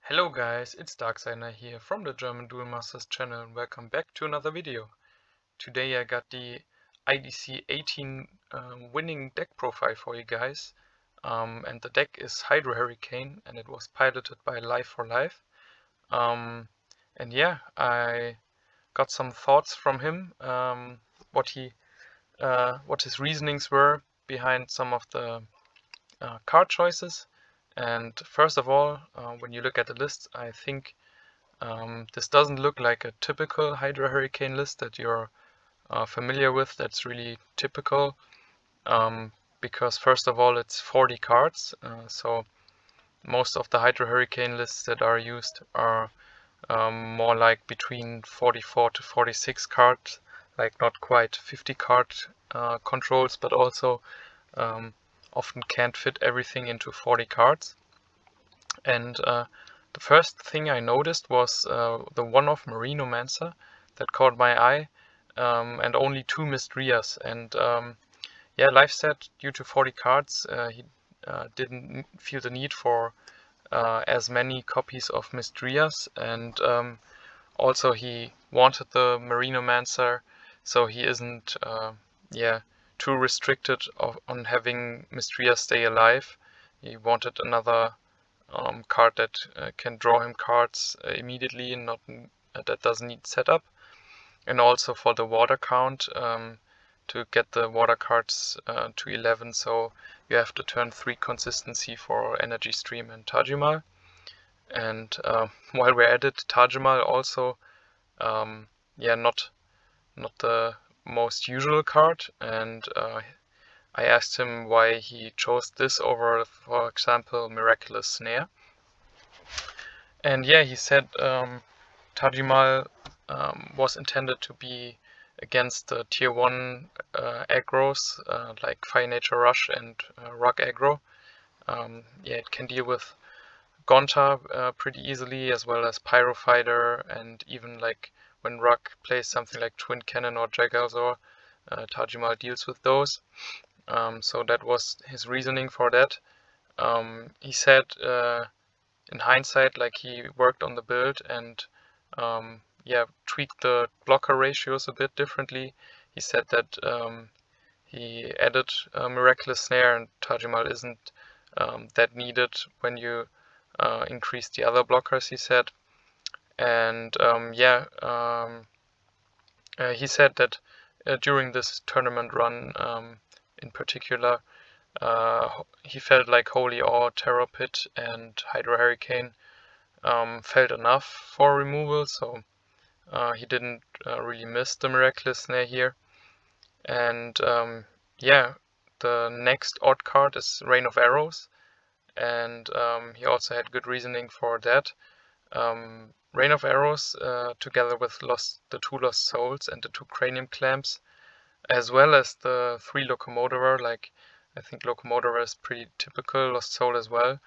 Hello guys, it's Darksigner here from the German Duel Masters channel and welcome back to another video. Today I got the IDC 18 winning deck profile for you guys, and the deck is Hydro Hurricane and it was piloted by Life for Life. And yeah, I got some thoughts from him, what his reasonings were behind some of the card choices. And first of all, when you look at the list, I think this doesn't look like a typical Hydro Hurricane list that you're familiar with. That's really typical because first of all it's 40 cards, so most of the Hydro Hurricane lists that are used are more like between 44 to 46 cards, like not quite 50 card controls, but also often can't fit everything into 40 cards. And the first thing I noticed was the one-off Marinomancer that caught my eye, and only 2 Mistreas. And yeah, Life said due to 40 cards, he didn't feel the need for as many copies of Mistreas, and also he wanted the Marinomancer, so he isn't yeah, too restricted on having Mistreas stay alive. He wanted another card that can draw him cards immediately and not that doesn't need setup. And also for the water count, to get the water cards to 11, so you have to turn 3 consistency for Energy Stream and Tajimal. And while we're at it, Tajimal also, yeah, not the most usual card, and I asked him why he chose this over, for example, Miraculous Snare. And yeah, he said Tajimal was intended to be against the tier 1 aggros like Fire Nature Rush and Rock aggro. Yeah, it can deal with Gonta pretty easily, as well as Pyrofighter, and even like when Rock plays something like Twin Cannon or Jagalzor, Tajimal deals with those. So that was his reasoning for that. He said in hindsight, like, he worked on the build and yeah, tweaked the blocker ratios a bit differently. He said that he added Miraculous Snare, and Tajimal isn't that needed when you increase the other blockers, he said. And yeah, he said that during this tournament run in particular, he felt like Holy Awe, Terror Pit, and Hydro Hurricane felt enough for removal, so he didn't really miss the Miraculous Snare here. And yeah, the next odd card is Rain of Arrows, and he also had good reasoning for that. Rain of Arrows, together with the 2 Lost Souls and the 2 Cranium Clamps, as well as the 3 Locomotiver, like, I think Locomotiver is pretty typical, Lost Soul as well,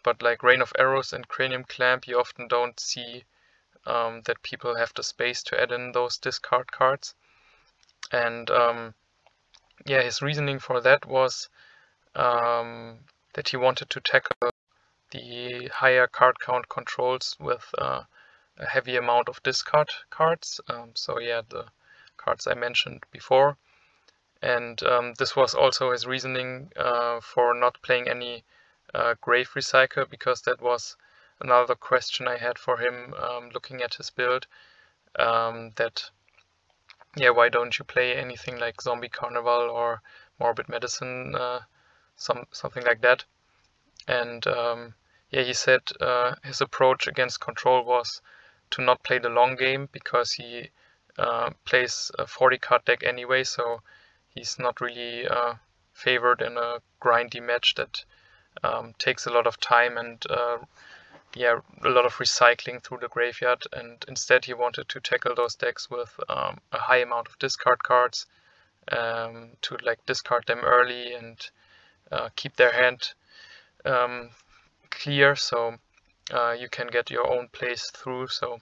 but like Rain of Arrows and Cranium Clamp, you often don't see that people have the space to add in those discard cards. And yeah, his reasoning for that was that he wanted to tackle the higher card count controls with a heavy amount of discard cards. So yeah, the cards I mentioned before. And this was also his reasoning for not playing any Grave Recycle, because that was another question I had for him looking at his build. That, yeah, why don't you play anything like Zombie Carnival or Morbid Medicine, something like that? And yeah, he said his approach against control was to not play the long game, because he plays a 40 card deck anyway, so he's not really favored in a grindy match that takes a lot of time and yeah, a lot of recycling through the graveyard. And instead he wanted to tackle those decks with a high amount of discard cards, to like discard them early and keep their hand clear, so you can get your own plays through. So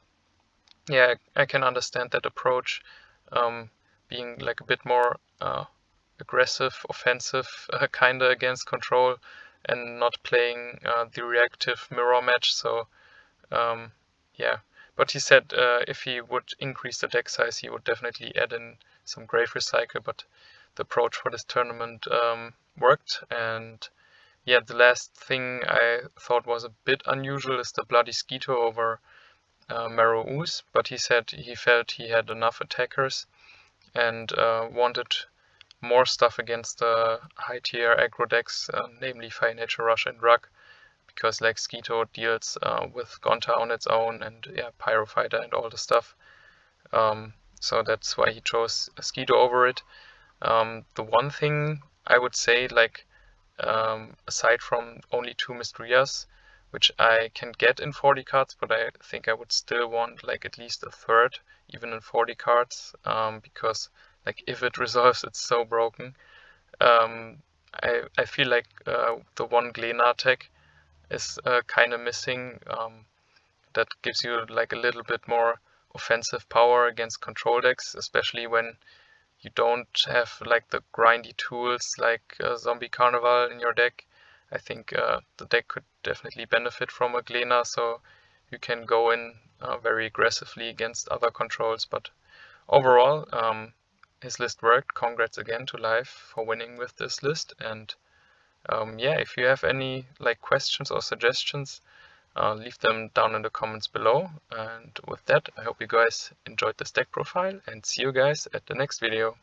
yeah, I can understand that approach, being like a bit more aggressive, offensive, kinda against control, and not playing the reactive mirror match. So Yeah, but he said if he would increase the deck size, he would definitely add in some Grave Recycle, but the approach for this tournament worked. And yeah, the last thing I thought was a bit unusual is the Bloody Skeeto over Marrow Ooze, but he said he felt he had enough attackers and wanted more stuff against the high tier aggro decks, namely Fire Nature Rush and Rug, because like Skeeto deals with Gonta on its own and yeah, Pyrofighter and all the stuff. So that's why he chose Skeeto over it. The one thing I would say, like aside from only 2 Mystrias, which I can get in 40 cards, but I think I would still want like at least a third, even in 40 cards, because like if it resolves, it's so broken. I feel like the one Glenar tech is kind of missing. That gives you like a little bit more offensive power against control decks, especially when you don't have like the grindy tools like Zombie Carnival in your deck. I think the deck could definitely benefit from a Glenar, so you can go in very aggressively against other controls. But overall, his list worked. Congrats again to Live for winning with this list. And yeah, if you have any like questions or suggestions, leave them down in the comments below. And with that, I hope you guys enjoyed this deck profile and see you guys at the next video.